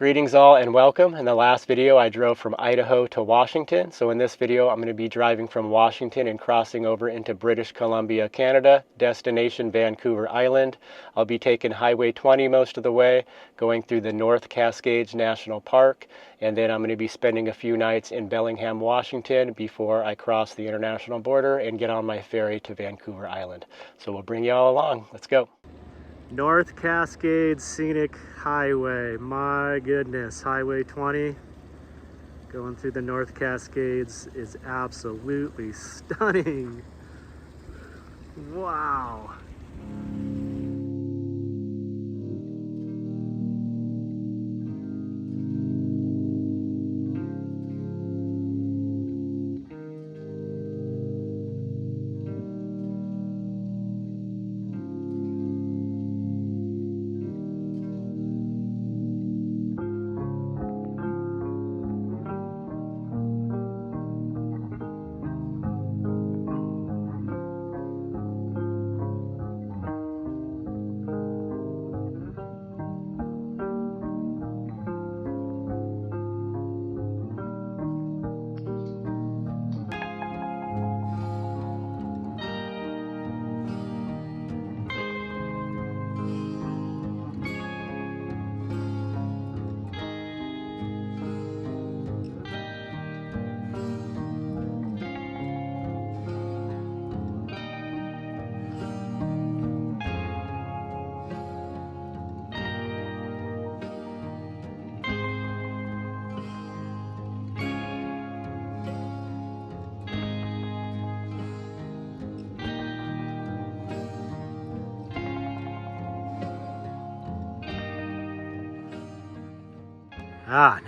Greetings all and welcome. In the last video I drove from Idaho to Washington. So in this video I'm going to be driving from Washington and crossing over into British Columbia, Canada, destination Vancouver Island. I'll be taking Highway 20 most of the way, going through the North Cascades National Park, and then I'm going to be spending a few nights in Bellingham, Washington before I cross the international border and get on my ferry to Vancouver Island. So we'll bring you all along. Let's go. North Cascades Scenic Highway, my goodness, Highway 20 going through the North Cascades is absolutely stunning. Wow.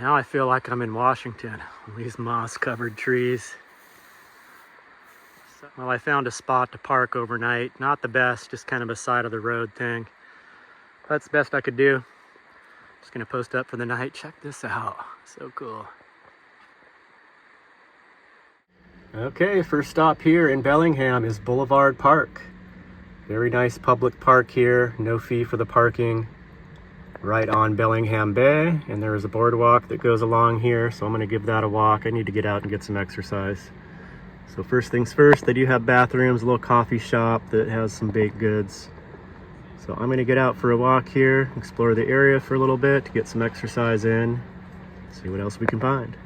Now I feel like I'm in Washington. These moss-covered trees. Well, I found a spot to park overnight. Not the best, just kind of a side of the road thing. That's the best I could do. Just gonna post up for the night. Check this out, so cool. Okay, first stop here in Bellingham is Boulevard Park. Very nice public park here, no fee for the parking. Right on Bellingham Bay, and there is a boardwalk that goes along here, so I'm going to give that a walk. I need to get out and get some exercise. So first things first, they do have bathrooms, a little coffee shop that has some baked goods. So I'm going to get out for a walk here, explore the area for a little bit to get some exercise in, see what else we can find.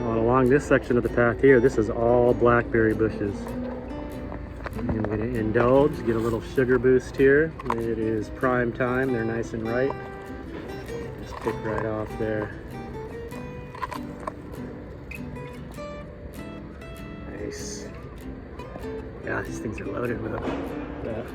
Along this section of the path here, this is all blackberry bushes. I'm going to indulge, get a little sugar boost here. It is prime time, they're nice and ripe. Just pick right off there. Nice. Yeah, these things are loaded with that.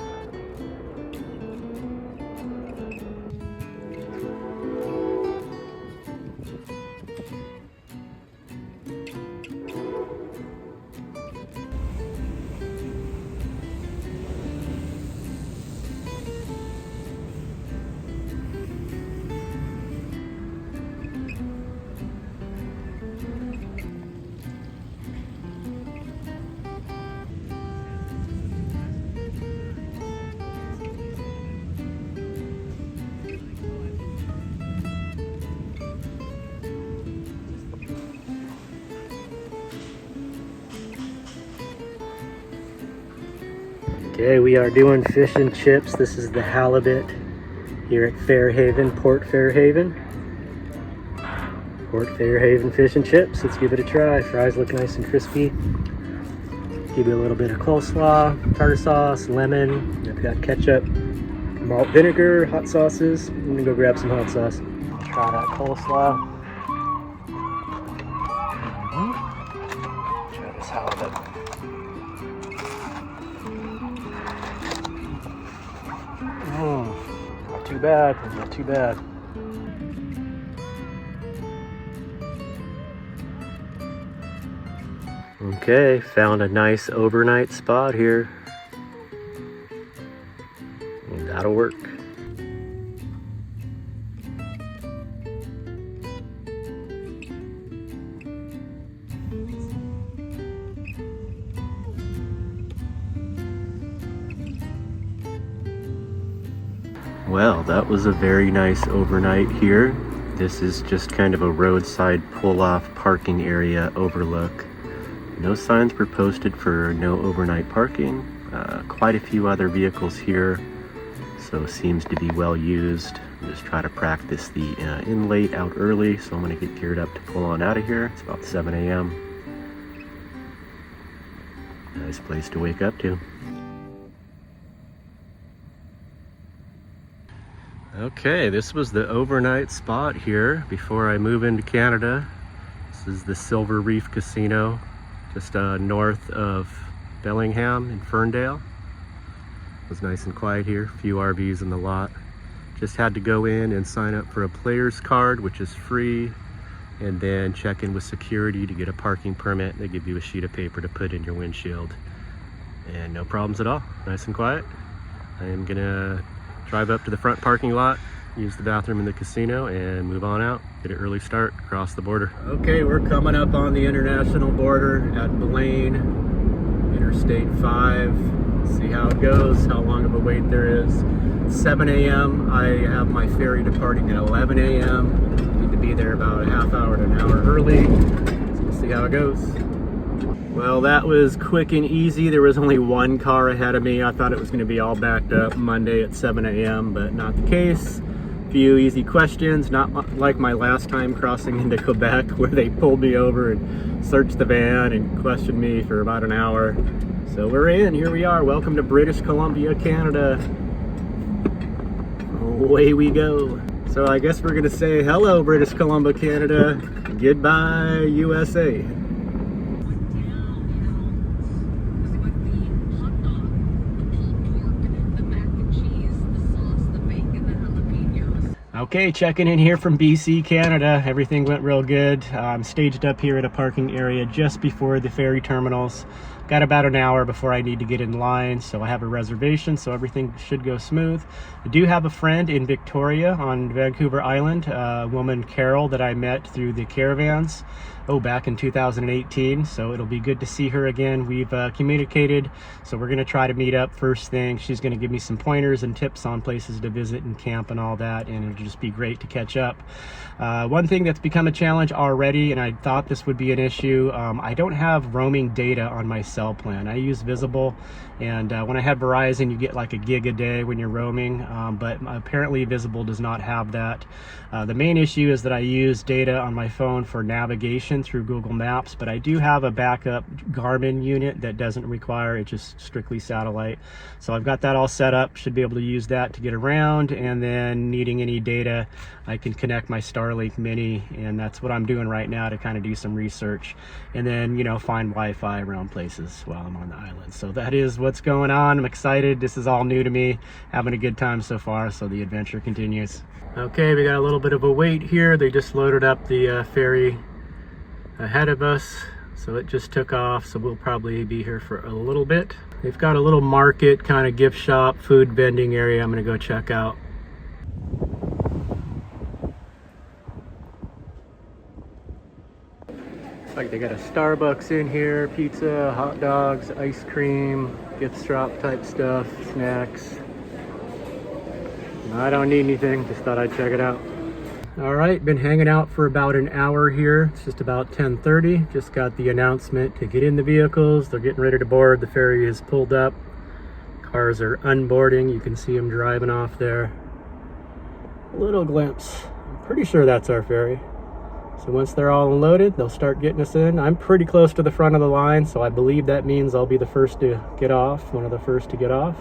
Okay, we are doing fish and chips. This is the halibut here at Fairhaven, Port Fairhaven. Port Fairhaven fish and chips. Let's give it a try. Fries look nice and crispy. Give you a little bit of coleslaw, tartar sauce, lemon. I've got ketchup, malt vinegar, hot sauces. I'm gonna go grab some hot sauce. Try that coleslaw. Try this halibut. Not too bad, not too bad. Okay, found a nice overnight spot here. That'll work. Well, that was a very nice overnight here. This is just kind of a roadside pull-off parking area overlook. No signs were posted for no overnight parking. Quite a few other vehicles here, so seems to be well used. Just try to practice the in late, out early, so I'm gonna get geared up to pull on out of here. It's about 7 a.m. Nice place to wake up to. Okay, this was the overnight spot here before I move into Canada. This is the Silver Reef Casino, just north of Bellingham in Ferndale. It was nice and quiet here, a few RVs in the lot. Just had to go in and sign up for a player's card, which is free, and then check in with security to get a parking permit. They give you a sheet of paper to put in your windshield. And no problems at all, nice and quiet. I am gonna drive up to the front parking lot, use the bathroom in the casino, and move on out. Get an early start, cross the border. Okay, we're coming up on the international border at Blaine, Interstate 5. See how it goes, how long of a wait there is. 7 a.m. I have my ferry departing at 11 a.m. Need to be there about a half hour to an hour early. So we'll see how it goes. Well, that was quick and easy. There was only one car ahead of me. I thought it was going to be all backed up Monday at 7 a.m., but not the case. Few easy questions, not like my last time crossing into Quebec where they pulled me over and searched the van and questioned me for about an hour. So we're in, here we are. Welcome to British Columbia, Canada. Away we go. So I guess we're gonna say hello, British Columbia, Canada. Goodbye, USA. Okay, checking in here from BC, Canada. Everything went real good. I'm staged up here at a parking area just before the ferry terminals. Got about an hour before I need to get in line, so I have a reservation, so everything should go smooth. I do have a friend in Victoria on Vancouver Island, a woman, Carol, that I met through the caravans back in 2018, so it'll be good to see her again. We've communicated, so we're gonna try to meet up first thing. She's gonna give me some pointers and tips on places to visit and camp and all that, and it'll just be great to catch up. One thing that's become a challenge already, and I thought this would be an issue, I don't have roaming data on my cell plan. I use Visible, and when I had Verizon, you get like a gig a day when you're roaming, but apparently Visible does not have that. The main issue is that I use data on my phone for navigation through Google Maps, but I do have a backup Garmin unit that doesn't require, it's just strictly satellite. So I've got that all set up, should be able to use that to get around, and then needing any data, I can connect my Starlink Mini, and that's what I'm doing right now to kind of do some research, and then, you know, find Wi-Fi around places while I'm on the island. So that is what's going on. I'm excited. This is all new to me. Having a good time so far, so the adventure continues. Okay, we got a little bit of a wait here. They just loaded up the ferry ahead of us, so it just took off, so we'll probably be here for a little bit. They've got a little market, kind of gift shop, food vending area I'm gonna go check out. Like they got a Starbucks in here, pizza, hot dogs, ice cream, gift shop type stuff, snacks. I don't need anything, just thought I'd check it out. All right, been hanging out for about an hour here. It's just about 10:30. Just got the announcement to get in the vehicles. They're getting ready to board. The ferry is pulled up. Cars are unboarding. You can see them driving off there. A little glimpse. I'm pretty sure that's our ferry. So once they're all unloaded, they'll start getting us in. I'm pretty close to the front of the line, so I believe that means I'll be the first to get off, one of the first to get off.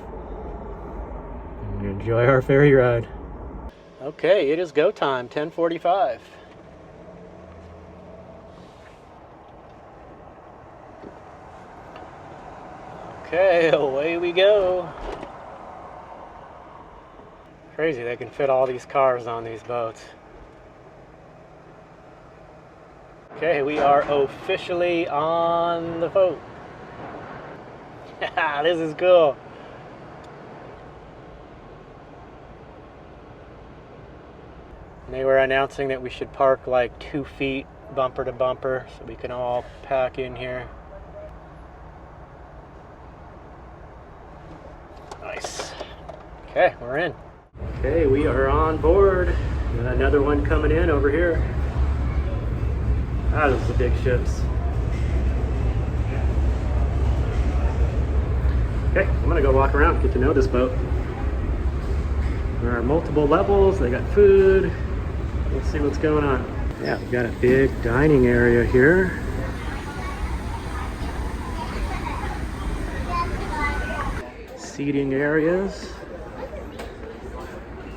And enjoy our ferry ride. Okay, it is go time, 10:45. Okay, away we go. Crazy, they can fit all these cars on these boats. Okay, we are officially on the boat. This is cool. And they were announcing that we should park like 2 feet bumper to bumper so we can all pack in here. Nice. Okay, we're in. Okay, we are on board. Got another one coming in over here. Ah, those are big ships. Okay, I'm gonna go walk around, get to know this boat. There are multiple levels, they got food. Let's see what's going on. Yeah, we've got a big dining area here. Seating areas.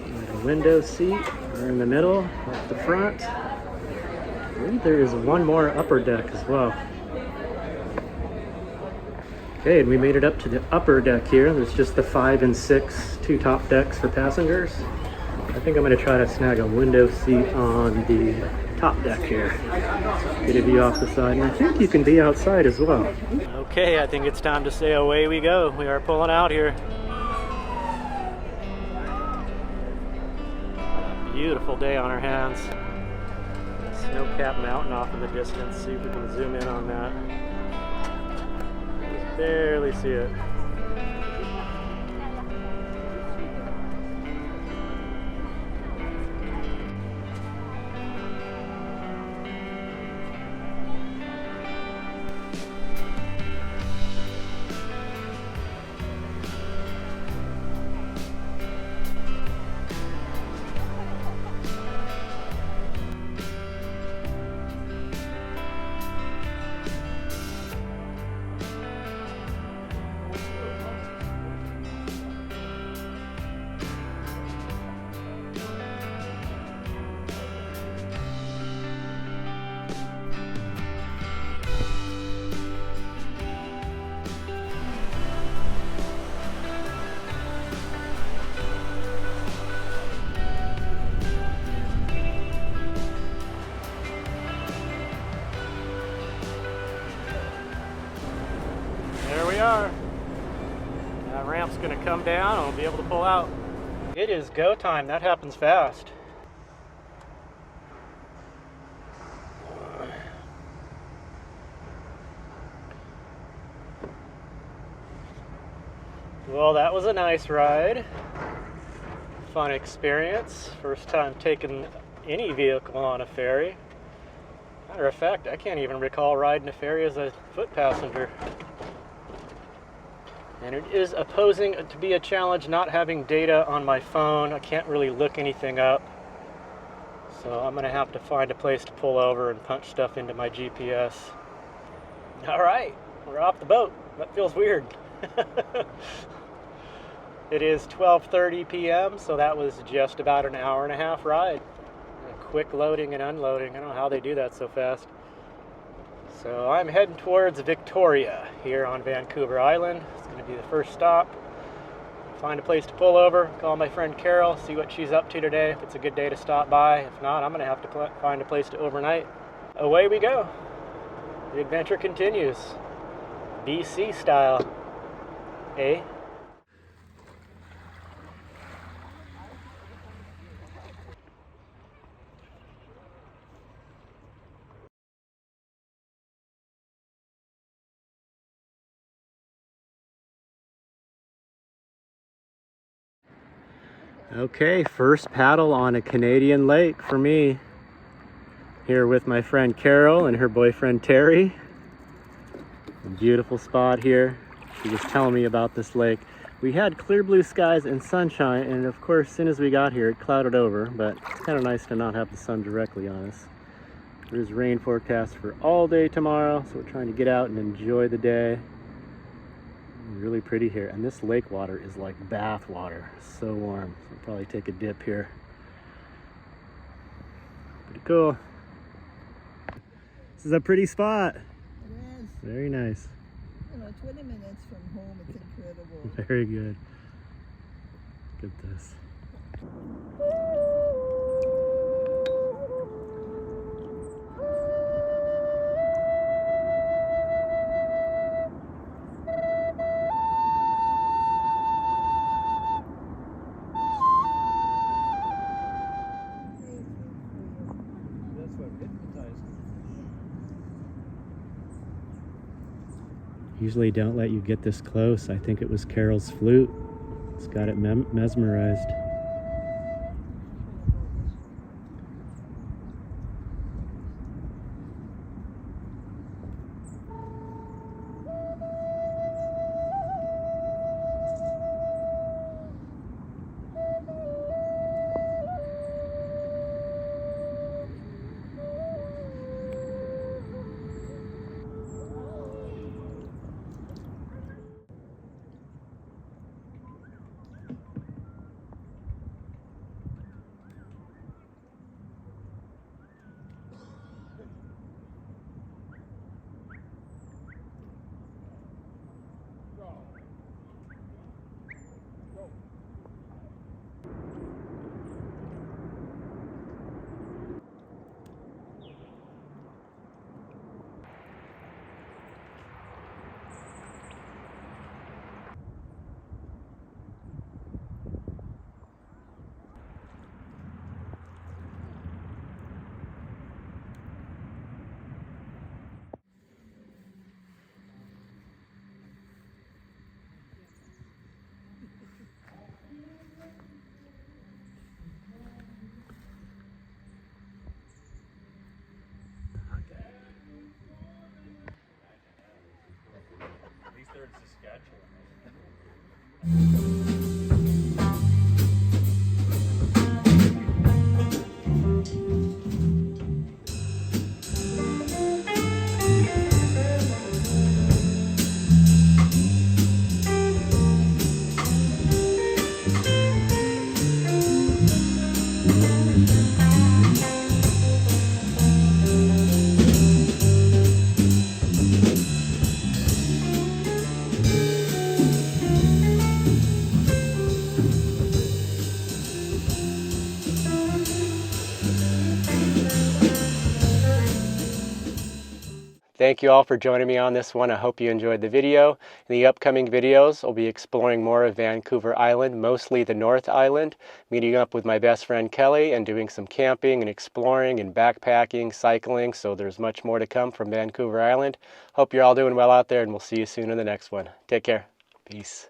Got a window seat, we're in the middle, at the front. I believe there is one more upper deck as well. Okay, and we made it up to the upper deck here. There's just the 5 and 6, 2 top decks for passengers. I think I'm gonna try to snag a window seat on the top deck here. Get a view off the side, and I think you can be outside as well. Okay, I think it's time to say away we go. We are pulling out here. What a beautiful day on our hands. Snow-capped mountain off in the distance. See if we can zoom in on that. Just barely see it. There we are. That ramp's gonna come down and we'll be able to pull out. It is go time. That happens fast. Well, that was a nice ride. Fun experience. First time taking any vehicle on a ferry. Matter of fact, I can't even recall riding a ferry as a foot passenger. And it is opposing to be a challenge not having data on my phone. I can't really look anything up. So I'm gonna have to find a place to pull over and punch stuff into my GPS. All right, we're off the boat. That feels weird. It is 12:30 p.m., so that was just about an hour and a half ride. A quick loading and unloading. I don't know how they do that so fast. So I'm heading towards Victoria here on Vancouver Island. It's going to be the first stop. Find a place to pull over, call my friend Carol, see what she's up to today, if it's a good day to stop by. If not, I'm going to have to find a place to overnight. Away we go. The adventure continues. BC style. Eh? Okay, first paddle on a Canadian lake for me. Here with my friend Carol and her boyfriend Terry. A beautiful spot here. She was telling me about this lake. We had clear blue skies and sunshine, and of course, as soon as we got here, it clouded over, but it's kind of nice to not have the sun directly on us. There's rain forecast for all day tomorrow, so we're trying to get out and enjoy the day. Really pretty here, and this lake water is like bath water, so warm. So I'll probably take a dip here. Pretty cool. This is a pretty spot. It is. Very nice. 20 minutes from home, it's incredible. Very good. Look at this. Usually don't let you get this close. I think it was Carol's flute. It's got it mesmerized. Thank you all for joining me on this one. I hope you enjoyed the video. In the upcoming videos, I'll be exploring more of Vancouver Island, mostly the North Island, meeting up with my best friend Kelly and doing some camping and exploring and backpacking, cycling. So there's much more to come from Vancouver Island. Hope you're all doing well out there, and we'll see you soon in the next one. Take care. Peace.